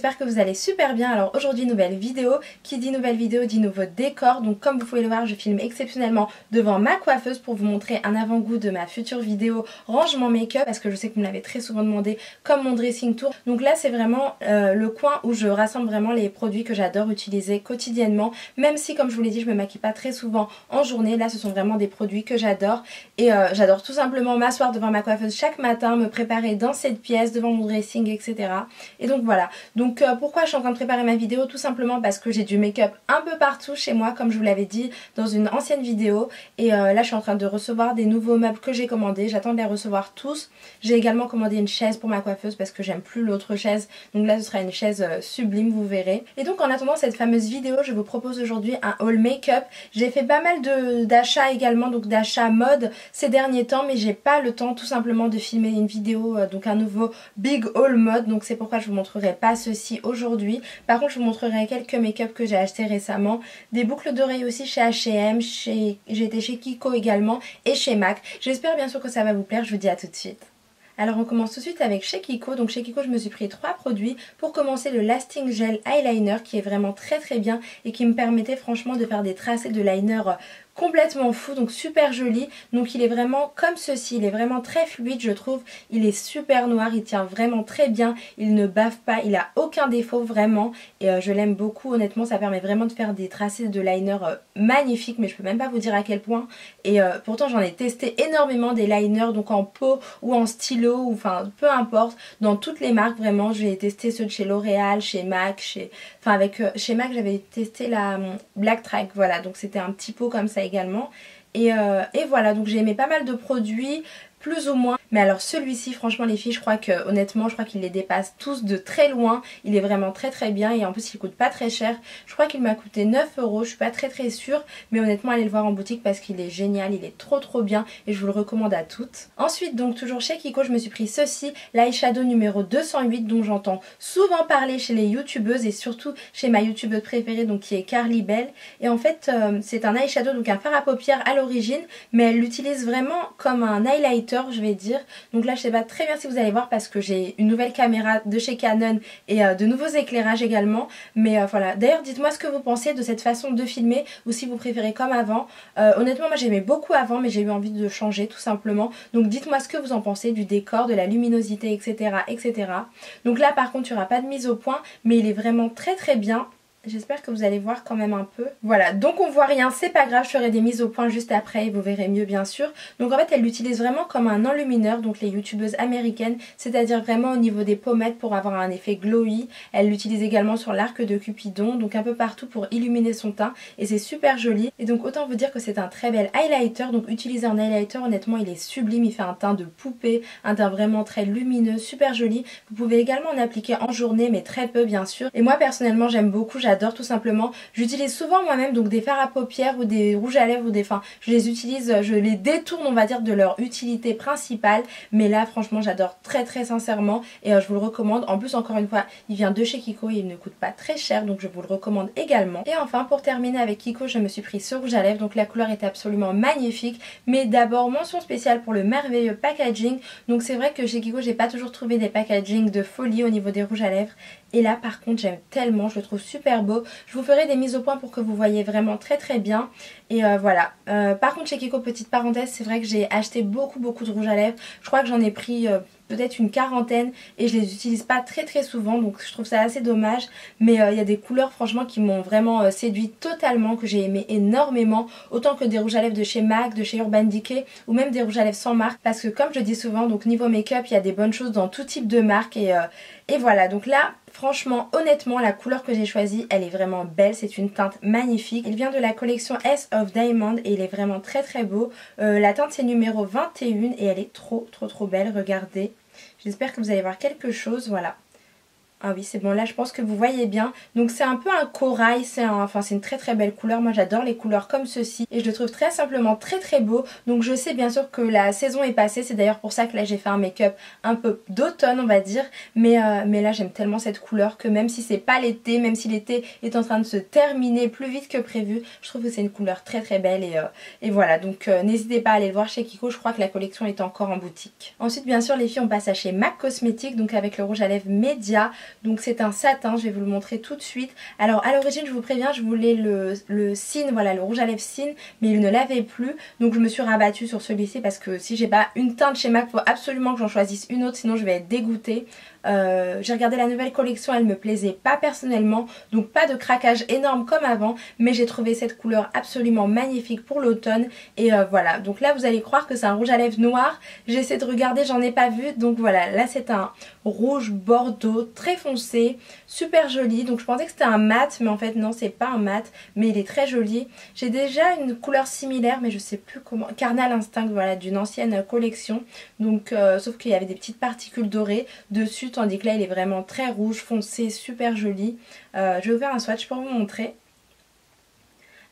j'espère que vous allez super bien. Alors aujourd'hui nouvelle vidéo, qui dit nouvelle vidéo dit nouveau décor. Donc comme vous pouvez le voir, je filme exceptionnellement devant ma coiffeuse pour vous montrer un avant-goût de ma future vidéo rangement make-up, parce que je sais que vous me l'avez très souvent demandé, comme mon dressing tour. Donc là c'est vraiment le coin où je rassemble vraiment les produits que j'adore utiliser quotidiennement, même si comme je vous l'ai dit je me maquille pas très souvent en journée. Là ce sont vraiment des produits que j'adore et j'adore tout simplement m'asseoir devant ma coiffeuse chaque matin, me préparer dans cette pièce devant mon dressing, etc. Et donc voilà, donc pourquoi je suis en train de préparer ma vidéo? Tout simplement parce que j'ai du make-up un peu partout chez moi, comme je vous l'avais dit dans une ancienne vidéo. Et là je suis en train de recevoir des nouveaux meubles que j'ai commandés, j'attends de les recevoir tous. J'ai également commandé une chaise pour ma coiffeuse parce que j'aime plus l'autre chaise, donc là ce sera une chaise sublime, vous verrez. Et donc en attendant cette fameuse vidéo, je vous propose aujourd'hui un haul make-up. J'ai fait pas mal d'achats également, donc d'achats mode ces derniers temps, mais j'ai pas le temps tout simplement de filmer une vidéo, donc un nouveau big haul mode, donc c'est pourquoi je vous montrerai pas ceci aujourd'hui. Par contre je vous montrerai quelques make-up que j'ai acheté récemment, des boucles d'oreilles aussi chez H&M, j'ai été chez Kiko également et chez MAC. J'espère bien sûr que ça va vous plaire, je vous dis à tout de suite. Alors on commence tout de suite avec chez Kiko. Donc chez Kiko je me suis pris 3 produits. Pour commencer, le Lasting Gel Eyeliner qui est vraiment très bien et qui me permettait franchement de faire des tracés de liner complètement fou, donc super joli. Donc il est vraiment comme ceci, il est vraiment très fluide je trouve, il est super noir, il tient vraiment très bien, il ne bave pas, il a aucun défaut vraiment et je l'aime beaucoup honnêtement. Ça permet vraiment de faire des tracés de liner magnifiques, mais je peux même pas vous dire à quel point. Et pourtant j'en ai testé énormément des liners, donc en peau ou en stylo, ou enfin peu importe, dans toutes les marques vraiment. J'ai testé ceux de chez L'Oréal, chez MAC, chez MAC j'avais testé la Black Track, voilà, donc c'était un petit pot comme ça également. Et voilà, donc j'ai aimé pas mal de produits, plus ou moins. Mais alors celui-ci, franchement les filles, je crois que honnêtement, je crois qu'il les dépasse tous de très loin. Il est vraiment très bien et en plus il coûte pas très cher. Je crois qu'il m'a coûté 9 €, je suis pas très sûre. Mais honnêtement allez le voir en boutique parce qu'il est génial, il est trop bien et je vous le recommande à toutes. Ensuite donc toujours chez Kiko, je me suis pris ceci, l'eyeshadow numéro 208 dont j'entends souvent parler chez les youtubeuses et surtout chez ma youtubeuse préférée, donc qui est Carly Bell. Et en fait c'est un eyeshadow, donc un fard à paupières à l'origine, mais elle l'utilise vraiment comme un highlighter je vais dire. Donc là je sais pas très bien si vous allez voir parce que j'ai une nouvelle caméra de chez Canon et de nouveaux éclairages également. Mais voilà, d'ailleurs dites-moi ce que vous pensez de cette façon de filmer ou si vous préférez comme avant. Honnêtement moi j'aimais beaucoup avant, mais j'ai eu envie de changer tout simplement. Donc dites-moi ce que vous en pensez du décor, de la luminosité, etc. Donc là par contre il n'y aura pas de mise au point, mais il est vraiment très bien. J'espère que vous allez voir quand même un peu. Voilà, donc on voit rien, c'est pas grave, je ferai des mises au point juste après et vous verrez mieux bien sûr. Donc en fait elle l'utilise vraiment comme un enlumineur, donc les youtubeuses américaines, c'est-à-dire vraiment au niveau des pommettes pour avoir un effet glowy. Elle l'utilise également sur l'arc de Cupidon, donc un peu partout pour illuminer son teint et c'est super joli. Et donc autant vous dire que c'est un très bel highlighter, donc utiliser un highlighter honnêtement il est sublime, il fait un teint de poupée, un teint vraiment très lumineux, super joli. Vous pouvez également en appliquer en journée mais très peu bien sûr. Et moi personnellement j'aime beaucoup, j'adore tout simplement. J'utilise souvent moi-même donc des fards à paupières ou des rouges à lèvres ou des fins. Je les utilise, je les détourne on va dire de leur utilité principale. Mais là franchement j'adore très sincèrement et je vous le recommande. En plus encore une fois il vient de chez Kiko et il ne coûte pas très cher, donc je vous le recommande également. Et enfin pour terminer avec Kiko, je me suis pris ce rouge à lèvres. Donc la couleur est absolument magnifique. Mais d'abord mention spéciale pour le merveilleux packaging. Donc c'est vrai que chez Kiko j'ai pas toujours trouvé des packaging de folie au niveau des rouges à lèvres. Et là par contre j'aime tellement, je le trouve super beau. Je vous ferai des mises au point pour que vous voyez vraiment très bien. Et voilà. Par contre chez Kiko, petite parenthèse, c'est vrai que j'ai acheté beaucoup de rouge à lèvres. Je crois que j'en ai pris peut-être une quarantaine et je les utilise pas très souvent, donc je trouve ça assez dommage. Mais il y a des couleurs franchement qui m'ont vraiment séduit totalement, que j'ai aimé énormément, autant que des rouges à lèvres de chez MAC, de chez Urban Decay ou même des rouges à lèvres sans marque, parce que comme je dis souvent, donc niveau make-up il y a des bonnes choses dans tout type de marque. Et voilà, donc là franchement honnêtement la couleur que j'ai choisie elle est vraiment belle, c'est une teinte magnifique. Il vient de la collection S of Diamond et il est vraiment très beau. La teinte c'est numéro 21 et elle est trop belle, regardez. J'espère que vous allez voir quelque chose, voilà. Ah oui c'est bon, là je pense que vous voyez bien. Donc c'est un peu un corail, c'est une très belle couleur. Moi j'adore les couleurs comme ceci et je le trouve très simplement très beau. Donc je sais bien sûr que la saison est passée, c'est d'ailleurs pour ça que là j'ai fait un make-up un peu d'automne on va dire. Mais là j'aime tellement cette couleur que même si c'est pas l'été, même si l'été est en train de se terminer plus vite que prévu, je trouve que c'est une couleur très belle. Et voilà, donc n'hésitez pas à aller le voir chez Kiko, je crois que la collection est encore en boutique. Ensuite bien sûr les filles on passe à chez MAC Cosmetics, donc avec le rouge à lèvres Média. Donc c'est un satin, je vais vous le montrer tout de suite. Alors à l'origine je vous préviens, je voulais le Cine, voilà le rouge à lèvres Cine, mais il ne l'avait plus. Donc je me suis rabattue sur celui-ci parce que si j'ai pas une teinte chez MAC, il faut absolument que j'en choisisse une autre, sinon je vais être dégoûtée. J'ai regardé la nouvelle collection, elle me plaisait pas personnellement, donc pas de craquage énorme comme avant, mais j'ai trouvé cette couleur absolument magnifique pour l'automne. Et voilà, donc là vous allez croire que c'est un rouge à lèvres noir, j'ai essayé de regarder, j'en ai pas vu. Donc voilà, là c'est un rouge bordeaux très foncé, super joli. Donc je pensais que c'était un mat, mais en fait non, c'est pas un mat, mais il est très joli. J'ai déjà une couleur similaire, mais je sais plus comment, Carnal Instinct, voilà, d'une ancienne collection. Donc sauf qu'il y avait des petites particules dorées dessus, tandis que là il est vraiment très rouge foncé, super joli. Je vais vous faire un swatch pour vous montrer.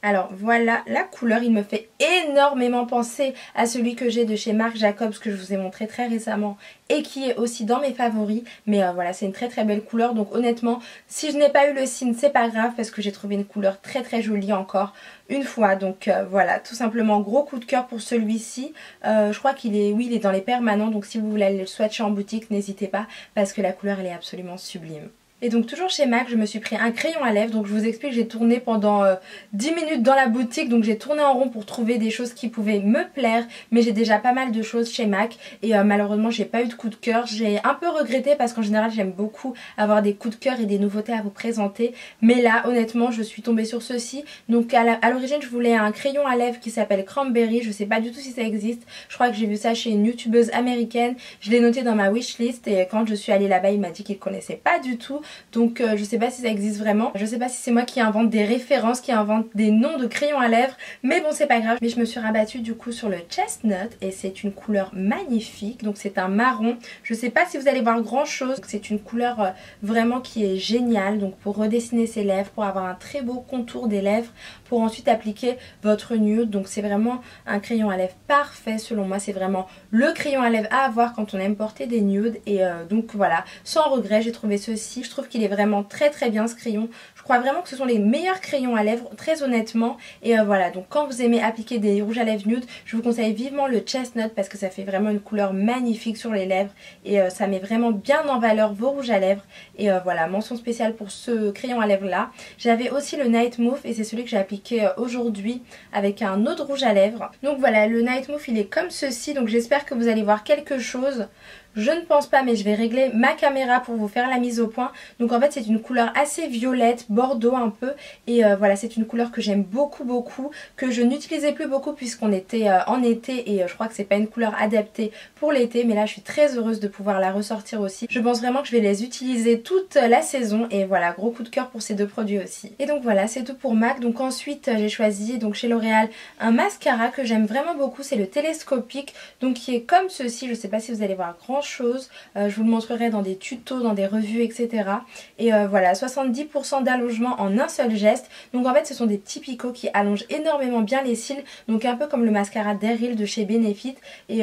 Alors voilà la couleur, il me fait énormément penser à celui que j'ai de chez Marc Jacobs que je vous ai montré très récemment et qui est aussi dans mes favoris. Mais voilà, c'est une très très belle couleur, donc honnêtement si je n'ai pas eu le Cine c'est pas grave parce que j'ai trouvé une couleur très très jolie encore une fois. Donc voilà, tout simplement gros coup de cœur pour celui-ci. Je crois qu'il est, oui, il est dans les permanents, donc si vous voulez aller le swatcher en boutique n'hésitez pas parce que la couleur elle est absolument sublime. Et donc toujours chez MAC, je me suis pris un crayon à lèvres. Donc je vous explique, j'ai tourné pendant 10 minutes dans la boutique. Donc j'ai tourné en rond pour trouver des choses qui pouvaient me plaire. Mais j'ai déjà pas mal de choses chez MAC. Et malheureusement j'ai pas eu de coup de cœur. J'ai un peu regretté parce qu'en général j'aime beaucoup avoir des coups de cœur et des nouveautés à vous présenter. Mais là honnêtement je suis tombée sur ceci. Donc à l'origine je voulais un crayon à lèvres qui s'appelle Cranberry. Je sais pas du tout si ça existe. Je crois que j'ai vu ça chez une youtubeuse américaine. Je l'ai noté dans ma wishlist. Et quand je suis allée là-bas il m'a dit qu'il connaissait pas du tout. Donc je sais pas si ça existe vraiment, je sais pas si c'est moi qui invente des références, qui invente des noms de crayons à lèvres, mais bon c'est pas grave. Mais je me suis rabattue du coup sur le Chestnut et c'est une couleur magnifique, donc c'est un marron. Je sais pas si vous allez voir grand chose, c'est une couleur vraiment qui est géniale, donc pour redessiner ses lèvres, pour avoir un très beau contour des lèvres, pour ensuite appliquer votre nude. Donc c'est vraiment un crayon à lèvres parfait selon moi, c'est vraiment le crayon à lèvres à avoir quand on aime porter des nudes. Et donc voilà, sans regret j'ai trouvé ceci, je trouve qu'il est vraiment très très bien ce crayon. Je crois vraiment que ce sont les meilleurs crayons à lèvres, très honnêtement. Et voilà, donc quand vous aimez appliquer des rouges à lèvres nude, je vous conseille vivement le Chestnut parce que ça fait vraiment une couleur magnifique sur les lèvres. Et ça met vraiment bien en valeur vos rouges à lèvres. Et voilà, mention spéciale pour ce crayon à lèvres là. J'avais aussi le Night Move et c'est celui que j'ai appliqué aujourd'hui avec un autre rouge à lèvres. Donc voilà, le Night Move il est comme ceci, donc j'espère que vous allez voir quelque chose. Je ne pense pas, mais je vais régler ma caméra pour vous faire la mise au point. Donc en fait c'est une couleur assez violette, bordeaux un peu. Et voilà, c'est une couleur que j'aime beaucoup beaucoup, que je n'utilisais plus beaucoup puisqu'on était en été. Et je crois que c'est pas une couleur adaptée pour l'été. Mais là je suis très heureuse de pouvoir la ressortir aussi. Je pense vraiment que je vais les utiliser toute la saison. Et voilà, gros coup de cœur pour ces deux produits aussi. Et donc voilà, c'est tout pour MAC. Donc ensuite j'ai choisi donc chez L'Oréal un mascara que j'aime vraiment beaucoup. C'est le télescopique, donc qui est comme ceci. Je sais pas si vous allez voir grand chose, je vous le montrerai dans des tutos, dans des revues, etc. Et voilà, 70% d'allongement en un seul geste. Donc en fait ce sont des petits picots qui allongent énormément bien les cils, donc un peu comme le mascara Daryl de chez Benefit. Et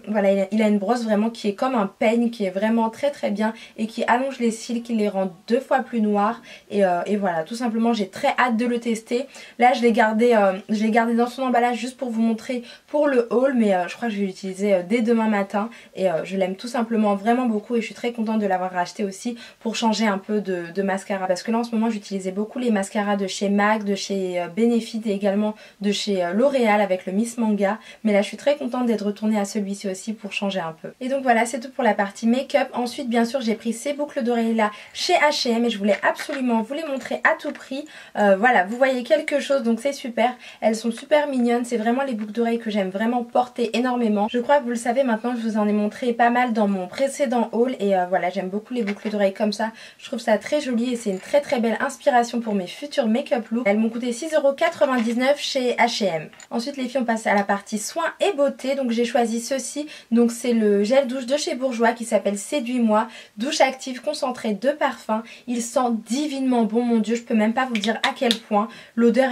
voilà, il a une brosse vraiment qui est comme un peigne, qui est vraiment très très bien et qui allonge les cils, qui les rend 2 fois plus noirs. Et voilà, tout simplement j'ai très hâte de le tester. Là je l'ai gardé dans son emballage juste pour vous montrer pour le haul, mais je crois que je vais l'utiliser dès demain matin. Et je l'aime tout simplement vraiment beaucoup et je suis très contente de l'avoir racheté aussi pour changer un peu de mascara, parce que là en ce moment j'utilisais beaucoup les mascaras de chez MAC, de chez Benefit et également de chez L'Oréal avec le Miss Manga, mais là je suis très contente d'être retournée à celui-ci aussi pour changer un peu. Et donc voilà, c'est tout pour la partie make-up. Ensuite bien sûr j'ai pris ces boucles d'oreilles là chez H&M et je voulais absolument vous les montrer à tout prix. Voilà, vous voyez quelque chose, donc c'est super, elles sont super mignonnes, c'est vraiment les boucles d'oreilles que j'aime vraiment porter énormément. Je crois que vous le savez maintenant, je vous en ai montré pas mal dans mon précédent haul et voilà, j'aime beaucoup les boucles d'oreilles comme ça, je trouve ça très joli et c'est une très très belle inspiration pour mes futurs make-up looks. Elles m'ont coûté 6,99 € chez H&M. Ensuite les filles, on passe à la partie soins et beauté, donc j'ai choisi ceci, donc c'est le gel douche de chez Bourjois qui s'appelle Séduis-moi, douche active concentrée de parfum. Il sent divinement bon, mon dieu, je peux même pas vous dire à quel point. L'odeur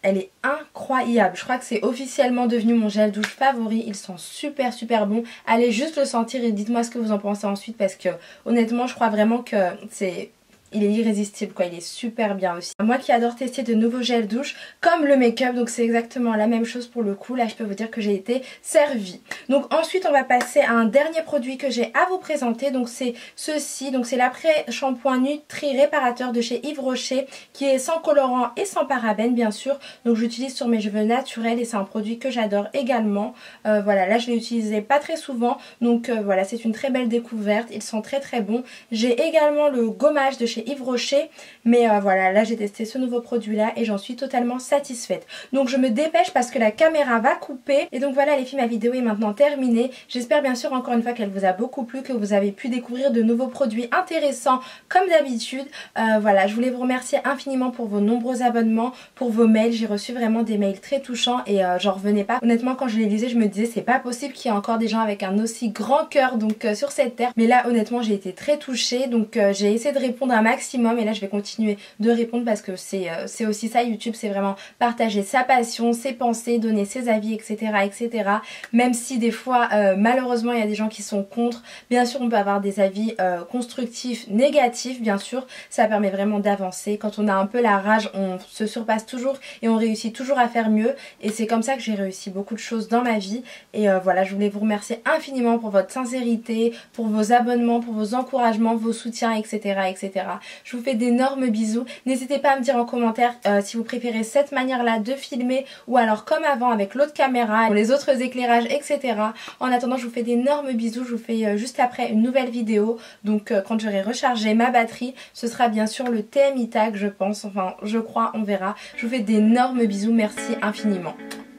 elle est incroyable. Je crois que c'est officiellement devenu mon gel douche favori. Il sent super super bon. Allez juste le sentir et dites-moi ce que vous en pensez ensuite, parce que honnêtement je crois vraiment que c'est il est irrésistible quoi, il est super bien aussi. Moi qui adore tester de nouveaux gels douche comme le make-up, donc c'est exactement la même chose pour le coup. Là je peux vous dire que j'ai été servie. Donc ensuite on va passer à un dernier produit que j'ai à vous présenter. Donc c'est ceci, donc c'est l'après-shampoing Nutri Réparateur de chez Yves Rocher qui est sans colorant et sans parabènes bien sûr. Donc j'utilise sur mes cheveux naturels et c'est un produit que j'adore également. Voilà, là je l'ai utilisé pas très souvent, donc voilà, c'est une très belle découverte, il sent très très bon. J'ai également le gommage de chez Yves Rocher, mais voilà, là j'ai testé ce nouveau produit là et j'en suis totalement satisfaite. Donc je me dépêche parce que la caméra va couper. Et donc voilà les filles, ma vidéo est maintenant terminée. J'espère bien sûr encore une fois qu'elle vous a beaucoup plu, que vous avez pu découvrir de nouveaux produits intéressants comme d'habitude. Voilà, je voulais vous remercier infiniment pour vos nombreux abonnements, pour vos mails. J'ai reçu vraiment des mails très touchants et j'en revenais pas. Honnêtement quand je les lisais je me disais c'est pas possible qu'il y ait encore des gens avec un aussi grand cœur donc sur cette terre. Mais là honnêtement j'ai été très touchée, donc j'ai essayé de répondre un maximum et là je vais continuer de répondre parce que c'est aussi ça YouTube, c'est vraiment partager sa passion, ses pensées, donner ses avis etc etc. Même si des fois malheureusement il y a des gens qui sont contre, bien sûr on peut avoir des avis constructifs, négatifs bien sûr, ça permet vraiment d'avancer. Quand on a un peu la rage on se surpasse toujours et on réussit toujours à faire mieux et c'est comme ça que j'ai réussi beaucoup de choses dans ma vie. Et voilà, je voulais vous remercier infiniment pour votre sincérité, pour vos abonnements, pour vos encouragements, vos soutiens etc etc. Je vous fais d'énormes bisous. N'hésitez pas à me dire en commentaire si vous préférez cette manière là de filmer ou alors comme avant avec l'autre caméra, les autres éclairages etc. En attendant je vous fais d'énormes bisous, je vous fais juste après une nouvelle vidéo. Donc quand j'aurai rechargé ma batterie, ce sera bien sûr le TMI tag je pense, enfin je crois, on verra. Je vous fais d'énormes bisous, merci infiniment.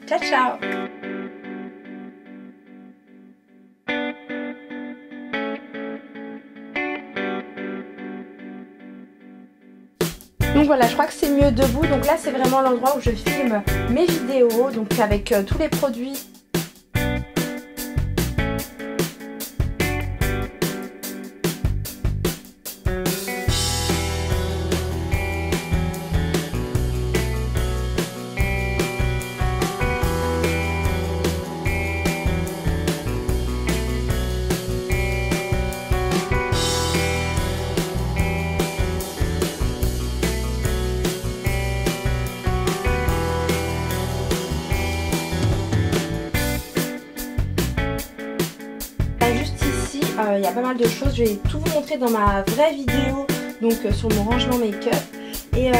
Ciao ciao. Donc voilà, je crois que c'est mieux debout. Donc là c'est vraiment l'endroit où je filme mes vidéos, donc avec tous les produits. Il y a pas mal de choses, je vais tout vous montrer dans ma vraie vidéo, donc sur mon rangement make-up. Et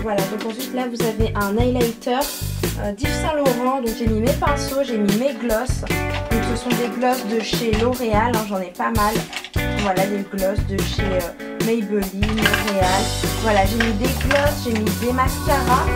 voilà, donc ensuite là vous avez un highlighter d'Yves Saint Laurent, donc j'ai mis mes pinceaux, j'ai mis mes glosses. Donc ce sont des glosses de chez L'Oréal, hein, j'en ai pas mal. Voilà des glosses de chez Maybelline, L'Oréal. Voilà, j'ai mis des glosses, j'ai mis des mascaras.